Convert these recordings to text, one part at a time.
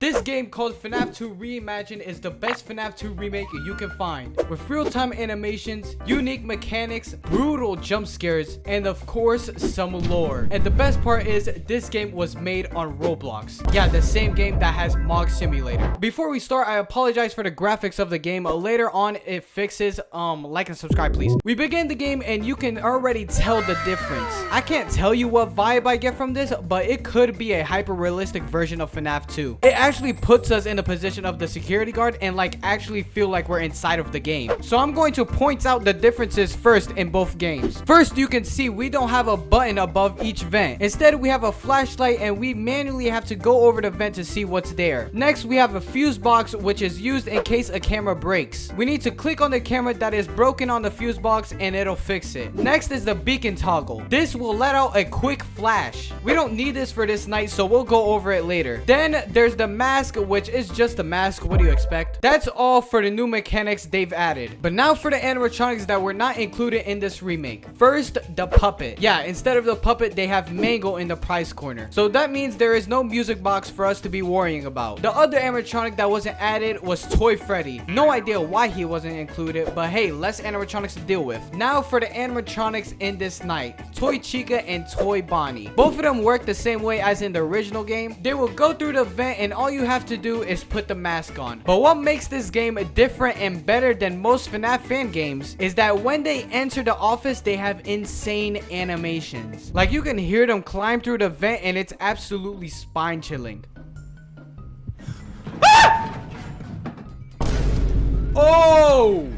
This game called FNAF 2 Reimagine is the best FNAF 2 remake you can find, with real-time animations, unique mechanics, brutal jump scares, and of course some lore. And the best part is this game was made on Roblox. Yeah, the same game that has Mog Simulator. Before we start, I apologize for the graphics of the game. Later on it fixes. Like and subscribe please. We begin the game and you can already tell the difference. I can't tell you what vibe I get from this, but it could be a hyper-realistic version of FNAF 2. It actually puts us in the position of the security guard and like actually feel like we're inside of the game. So I'm going to point out the differences first in both games. First, you can see we don't have a button above each vent. Instead, we have a flashlight and we manually have to go over the vent to see what's there. Next, we have a fuse box which is used in case a camera breaks. We need to click on the camera that is broken on the fuse box and it'll fix it. Next is the beacon toggle. This will let out a quick flash. We don't need this for this night, so we'll go over it later. Then there's the mask, which is just a mask. What do you expect? That's all for the new mechanics they've added. But now for the animatronics that were not included in this remake. First, the puppet. Yeah, instead of the puppet, they have Mango in the prize corner. So that means there is no music box for us to be worrying about. The other animatronic that wasn't added was Toy Freddy. No idea why he wasn't included, but hey, less animatronics to deal with. Now for the animatronics in this night. Toy Chica and Toy Bonnie. Both of them work the same way as in the original game. They will go through the vent and all you have to do is put the mask on. But what makes this game different and better than most FNAF fan games is that when they enter the office, they have insane animations. Like you can hear them climb through the vent and it's absolutely spine chilling. Ah! Oh!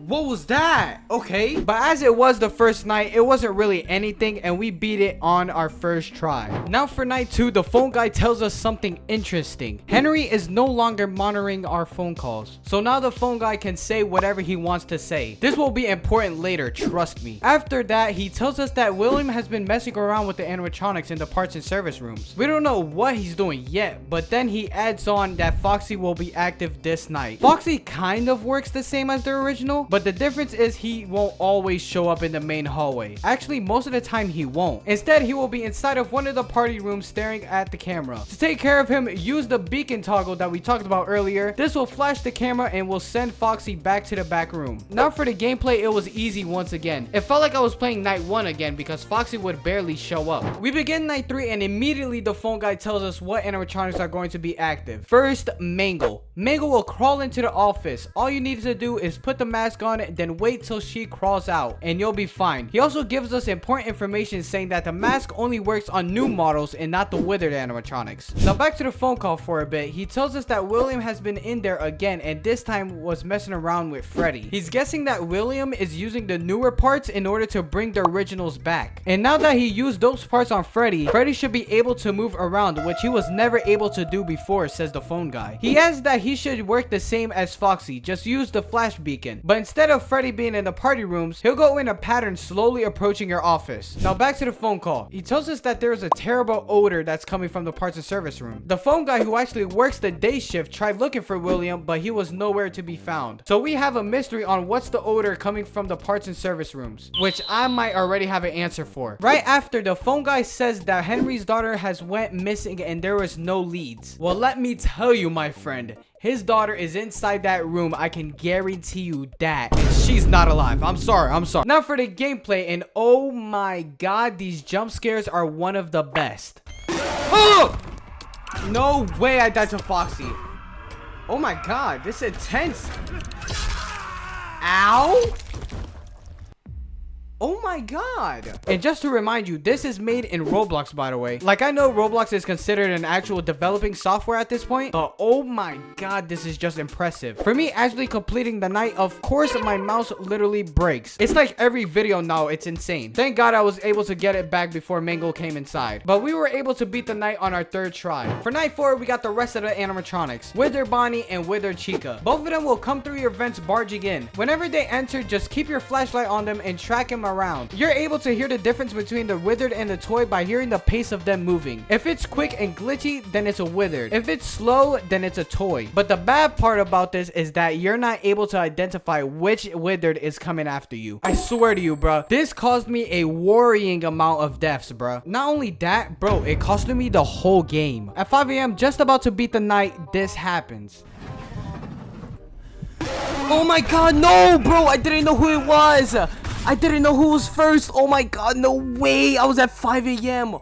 What was that? Okay. But as it was the first night, it wasn't really anything and we beat it on our first try. Now for night 2, the phone guy tells us something interesting. Henry is no longer monitoring our phone calls. So now the phone guy can say whatever he wants to say. This will be important later, trust me. After that, he tells us that William has been messing around with the animatronics in the parts and service rooms. We don't know what he's doing yet, but then he adds on that Foxy will be active this night. Foxy kind of works the same as the original, but the difference is he won't always show up in the main hallway. Actually, most of the time he won't. Instead, he will be inside of one of the party rooms staring at the camera. To take care of him, use the beacon toggle that we talked about earlier. This will flash the camera and will send Foxy back to the back room. Now for the gameplay, it was easy once again. It felt like I was playing night 1 again because Foxy would barely show up. We begin night 3 and immediately the phone guy tells us what animatronics are going to be active. First, Mango. Mango will crawl into the office. All you need to do is put the mask on, then wait till she crawls out and you'll be fine. He also gives us important information saying that the mask only works on new models and not the withered animatronics. Now back to the phone call for a bit. He tells us that William has been in there again and this time was messing around with Freddy. He's guessing that William is using the newer parts in order to bring the originals back. And now that he used those parts on Freddy, Freddy should be able to move around, which he was never able to do before, says the phone guy. He adds that he should work the same as Foxy, just use the flash beacon. But instead of Freddy being in the party rooms, he'll go in a pattern slowly approaching your office. Now back to the phone call. He tells us that there is a terrible odor that's coming from the parts and service room. The phone guy who actually works the day shift tried looking for William, but he was nowhere to be found. So we have a mystery on what's the odor coming from the parts and service rooms, which I might already have an answer for. Right after, the phone guy says that Henry's daughter has went missing and there was no leads. Well, let me tell you, my friend, his daughter is inside that room. I can guarantee you that. And she's not alive. I'm sorry. Now for the gameplay, and oh my god, these jump scares are one of the best. Oh! No way I died to Foxy. Oh my god, this is intense. Ow! Oh my god. And just to remind you, this is made in Roblox, by the way. Like, I know Roblox is considered an actual developing software at this point, but oh my god, this is just impressive. For me, actually completing the night, of course, my mouse literally breaks. It's like every video now, it's insane. Thank god I was able to get it back before Mango came inside. But we were able to beat the night on our 3rd try. For night 4, we got the rest of the animatronics. Wither Bonnie and Wither Chica. Both of them will come through your vents barging in. Whenever they enter, just keep your flashlight on them and track them around. You're able to hear the difference between the withered and the toy by hearing the pace of them moving. If it's quick and glitchy, then it's a withered. If it's slow, then it's a toy. But the bad part about this is that you're not able to identify which withered is coming after you. I swear to you, bro, this caused me a worrying amount of deaths, bro. Not only that, bro, it costed me the whole game. At 5 a.m., just about to beat the night, this happens. Oh my god, no, bro. I didn't know who it was. I didn't know who was first. Oh my god, no way. I was at 5 a.m.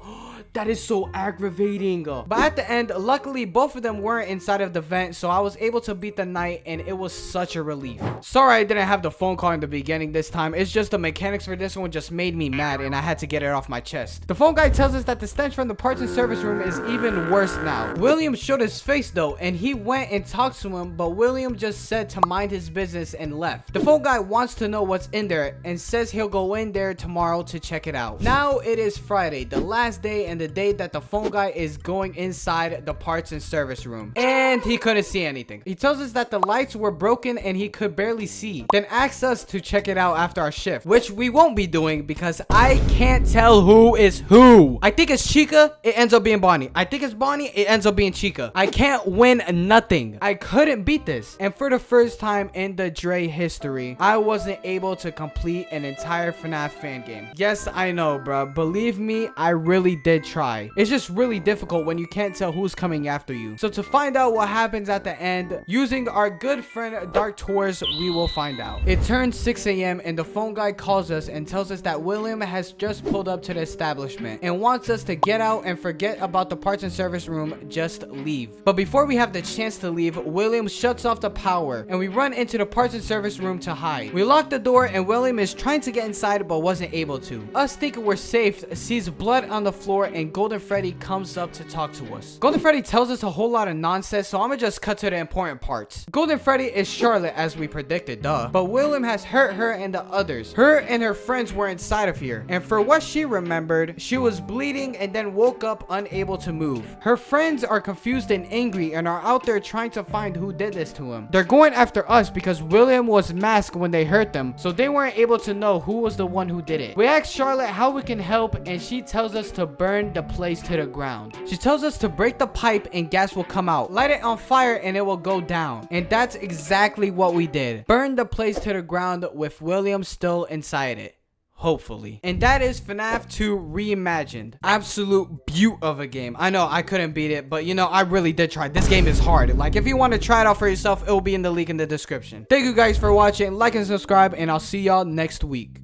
That is so aggravating. But at the end, luckily, both of them weren't inside of the vent, so I was able to beat the night, and it was such a relief. Sorry I didn't have the phone call in the beginning this time. It's just the mechanics for this one just made me mad, and I had to get it off my chest. The phone guy tells us that the stench from the parts and service room is even worse now. William showed his face, though, and he went and talked to him, but William just said to mind his business and left. The phone guy wants to know what's in there and says he'll go in there tomorrow to check it out. Now it is Friday, the last day and the day that the phone guy is going inside the parts and service room, and he couldn't see anything. He tells us that the lights were broken and he could barely see, then asks us to check it out after our shift, which we won't be doing because I can't tell who is who. I think it's Chica, it ends up being Bonnie. I think it's Bonnie, it ends up being Chica. I can't win nothing. I couldn't beat this, and for the first time in the Dre history, I wasn't able to complete an entire FNAF fan game. Yes, I know, bro. Believe me, I really did try. It's just really difficult when you can't tell who's coming after you. So to find out what happens at the end, using our good friend Dark Tours, we will find out. It turns 6 a.m. and the phone guy calls us and tells us that William has just pulled up to the establishment and wants us to get out and forget about the parts and service room, just leave. But before we have the chance to leave, William shuts off the power and we run into the parts and service room to hide. We lock the door and William is trying to get inside but wasn't able to. Us thinking we're safe, sees blood on the floor and Golden Freddy comes up to talk to us. Golden Freddy tells us a whole lot of nonsense, so I'm gonna just cut to the important parts. Golden Freddy is Charlotte, as we predicted, duh. But William has hurt her and the others. Her and her friends were inside of here, and for what she remembered, she was bleeding and then woke up unable to move. Her friends are confused and angry and are out there trying to find who did this to him. They're going after us because William was masked when they hurt them, so they weren't able to know who was the one who did it. We asked Charlotte how we can help, and she tells us to burn the place to the ground. She tells us to break the pipe and gas will come out. Light it on fire and it will go down. And that's exactly what we did. Burn the place to the ground with William still inside it. Hopefully. And that is FNAF 2 Reimagined. Absolute beaut of a game. I know I couldn't beat it, but you know, I really did try. This game is hard. Like, if you want to try it out for yourself, it will be in the link in the description. Thank you guys for watching. Like and subscribe, and I'll see y'all next week.